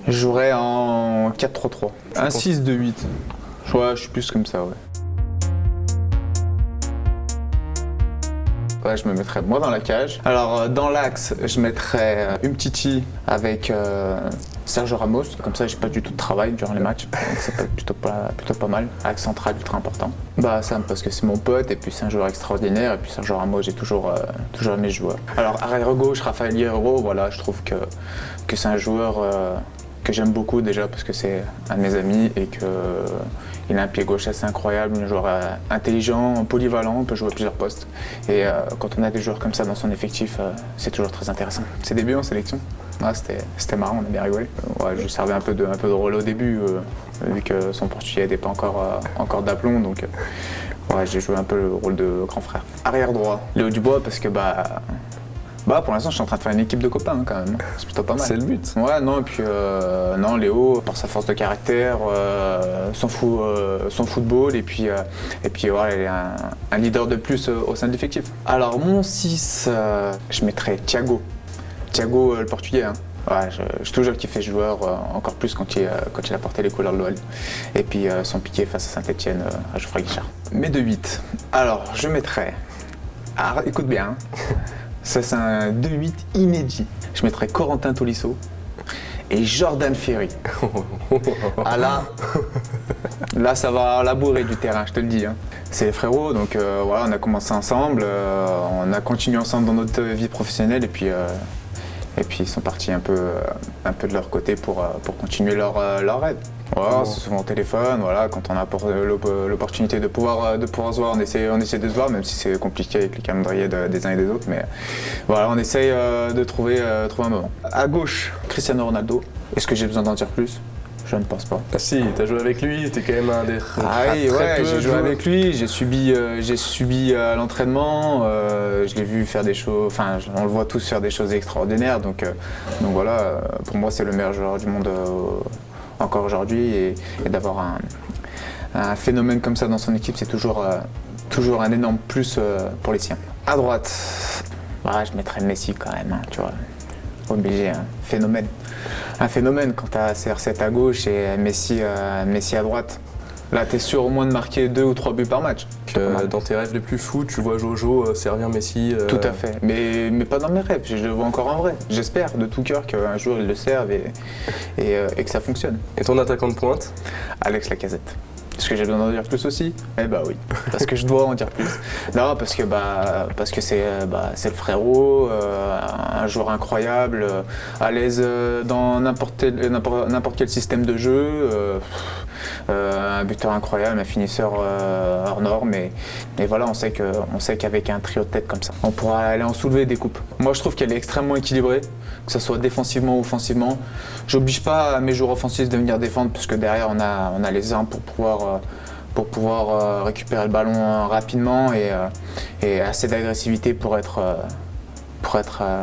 Je jouerais en 4-3-3. Un 6-2-8. Ouais, je suis plus comme ça, ouais. Ouais, je me mettrais moi dans la cage. Alors, dans l'axe, je mettrais Umtiti avec Sergio Ramos. Comme ça, j'ai pas du tout de travail durant les matchs. Donc, ça peut être plutôt pas mal. Axe central, ultra important. Bah, Sam, parce que c'est mon pote et puis c'est un joueur extraordinaire. Et puis Sergio Ramos, j'ai toujours aimé ce joueur. Alors, arrière gauche, Rafael Hierro, voilà, je trouve que c'est un joueur que j'aime beaucoup déjà parce que c'est un de mes amis et qu'il a un pied gauche assez incroyable, un joueur intelligent, polyvalent, peut jouer à plusieurs postes. Et quand on a des joueurs comme ça dans son effectif, c'est toujours très intéressant. Ses débuts en sélection, ouais, c'était marrant, on a bien rigolé. Ouais, je servais un peu de rôle au début, vu que son portugais n'était pas encore d'aplomb, donc ouais, j'ai joué un peu le rôle de grand frère. Arrière droit, Léo Dubois, parce que pour l'instant, je suis en train de faire une équipe de copains quand même. C'est plutôt pas mal. C'est le but. Ouais, non, et puis non, Léo, par sa force de caractère, son football, et puis voilà, il est un leader de plus au sein de l'effectif. Alors, mon 6, je mettrais Thiago. Thiago, le portugais. Hein. Ouais, j'ai toujours kiffé ce joueur, encore plus quand il a porté les couleurs de l'OL. Et puis son piqué face à Saint-Etienne, à Geoffroy Guichard. Mes 2-8. Alors, je mettrais. Ah, écoute bien. Hein. Ça, c'est un 2-8 inédit. Je mettrais Corentin Tolisso et Jordan Ferry. Ah là, ça va labourer du terrain, je te le dis. Hein. C'est les frérots, donc voilà, on a commencé ensemble, on a continué ensemble dans notre vie professionnelle et puis ils sont partis un peu de leur côté pour continuer leur rêve. Voilà, on se souvent au téléphone, voilà, quand on a l'opportunité de pouvoir se voir, on essaie de se voir, même si c'est compliqué avec les calendriers des uns et des autres, mais voilà, on essaye de trouver un moment. À gauche, Cristiano Ronaldo. Est-ce que j'ai besoin d'en dire plus ? Je ne pense pas. Ah si, t'as joué avec lui, t'es quand même un des oui, ouais, j'ai joué avec lui, j'ai subi à l'entraînement, je l'ai vu faire des choses, enfin on le voit tous faire des choses extraordinaires, donc voilà, pour moi c'est le meilleur joueur du monde encore aujourd'hui et d'avoir un phénomène comme ça dans son équipe, c'est toujours un énorme plus pour les siens. À droite, je mettrais Messi quand même, hein, tu vois, obligé, un phénomène. Un phénomène quand tu as CR7 à gauche et Messi à droite. Là, tu es sûr au moins de marquer 2 ou 3 buts par match. Dans tes rêves les plus fous, tu vois Jojo servir Messi. Tout à fait, mais pas dans mes rêves, je le vois encore en vrai. J'espère de tout cœur qu'un jour il le serve et que ça fonctionne. Et ton attaquant de pointe ? Alex Lacazette. Est-ce que j'ai besoin d'en dire plus aussi ? Eh bah oui, parce que je dois en dire plus. Non, parce que c'est le frérot, un joueur incroyable, à l'aise dans n'importe quel système de jeu, un buteur incroyable, un finisseur hors norme. Et voilà, on sait qu'avec un trio de tête comme ça, on pourra aller en soulever des coupes. Moi, je trouve qu'elle est extrêmement équilibrée, que ce soit défensivement ou offensivement. J'oblige pas mes joueurs offensifs de venir défendre, parce que derrière, on a les armes pour pouvoir récupérer le ballon rapidement et assez d'agressivité pour être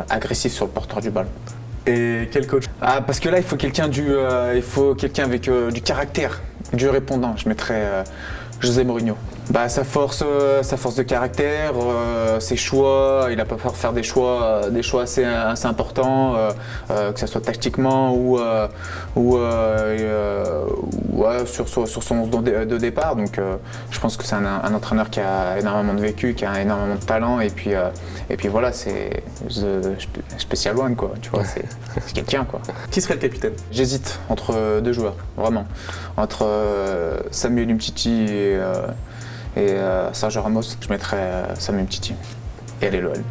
agressif sur le porteur du ballon. Et quel coach ? Parce que là, il faut quelqu'un avec du caractère, du répondant. Je mettrais José Mourinho. Sa force de caractère, ses choix, il n'a pas peur de faire des choix assez importants, que ce soit tactiquement ou sur son 11 de départ. Donc je pense que c'est un entraîneur qui a énormément de vécu, qui a énormément de talent et puis voilà, c'est spécial one quoi, tu vois, c'est quelqu'un quoi. Qui serait le capitaine ? J'hésite entre 2 joueurs, vraiment, entre Samuel Umtiti et Sergio Ramos. Je mettrais Samuel Umtiti et allez l'OL.